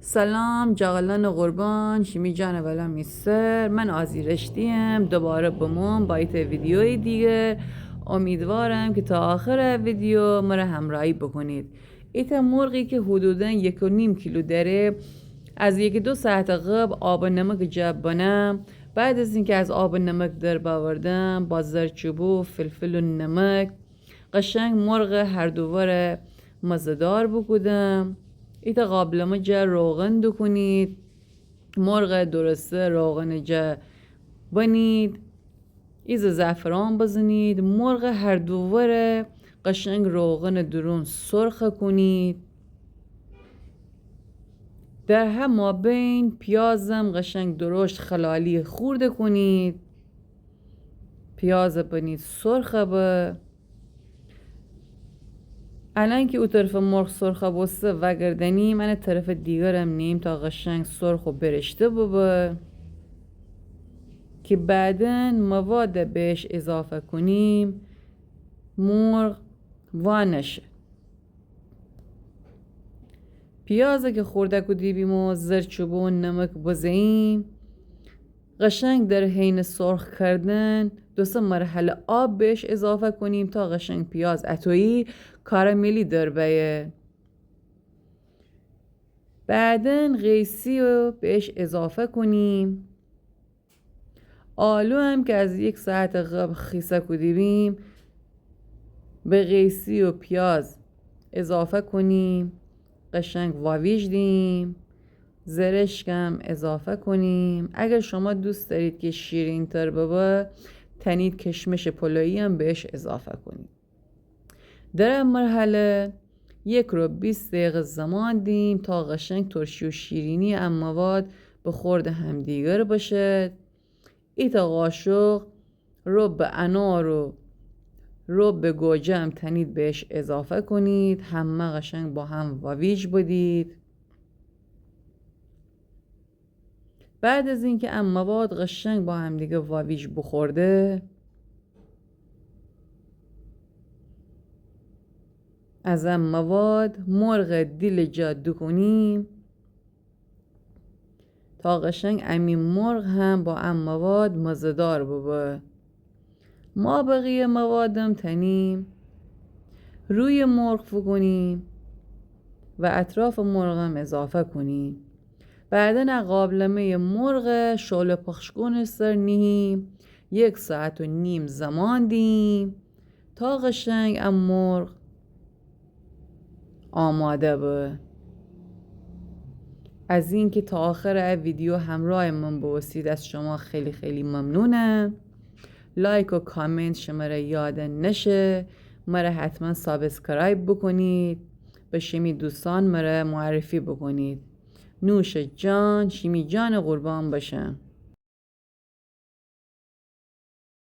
سلام جاغلان قربان شیمی جان ولا میسر من آزیرشتیم دوباره بمون با ایت ویدیوی دیگه. امیدوارم که تا آخر ویدیو مرا همراهی بکنید. ایت مرغی که حدوداً 1.5 کیلو داره، از 1-2 ساعت قبل آب و نمک جبانم. بعد از اینکه از آب و نمک در باوردم با زرچوبو فلفل و نمک قشنگ مرغ هر دوباره مزدار بکودم. ایتا قابلمه جا روغن دکنید، مرغ درسته روغن جا بنید، ایز زعفران بزنید، مرغ هر دوباره قشنگ روغن درون سرخ کنید. در هم بین پیازم قشنگ درشت خلالی خورده کنید، پیاز بنید سرخ به. الان که او طرف مرغ سرخه بسته و گردنی من طرف دیگرم نیم تا قشنگ سرخ و برشته ببه که بعدن مواد بهش اضافه کنیم مرغ وانشه. پیازه که خورده کدیبیم و زرچوبه و نمک بزنیم، قشنگ در حین سرخ کردن 2 مرحله آب بهش اضافه کنیم تا قشنگ پیاز اتویی کاراملی در بیه. بعدن قیسی رو بهش اضافه کنیم. آلو هم که از 1 ساعت قبل خیسه کدیبیم به قیسی و پیاز اضافه کنیم، قشنگ واویج دیم. زرشکم اضافه کنیم. اگر شما دوست دارید که شیرین تر ببه تنید کشمش پلویی هم بهش اضافه کنید. در این مرحله 1 رو 20 دقیقه زمان دیم تا قشنگ ترشی و شیرینی هم مواد به خورد همدیگر باشه. ایتا قاشق رو به انار رو به گوجه هم تنید بهش اضافه کنید، همه قشنگ با هم واویج بدید. بعد از اینکه ام مواد قشنگ با هم دیگه واویج بخورده، از ام مواد مرغ دیل جادو کنیم تا قشنگ امی مرغ هم با ام مواد مزدار ببه. ما بقیه موادم تنیم روی مرغ فکنیم و اطراف مرغ هم اضافه کنیم. بعدن قابلمه مرغ شعله پخشکن سر نیم 1.5 ساعت زمان دیم تا قشنگ ام مرغ آماده به. از این که تا آخر ویدیو همراه من باشید از شما خیلی خیلی ممنونم. لایک و کامنت شما را یاد نشه. مرا حتما سابسکرایب بکنید، به شیمی دوستان مرا معرفی بکنید. نوش جان شیمی جان قربان باشه.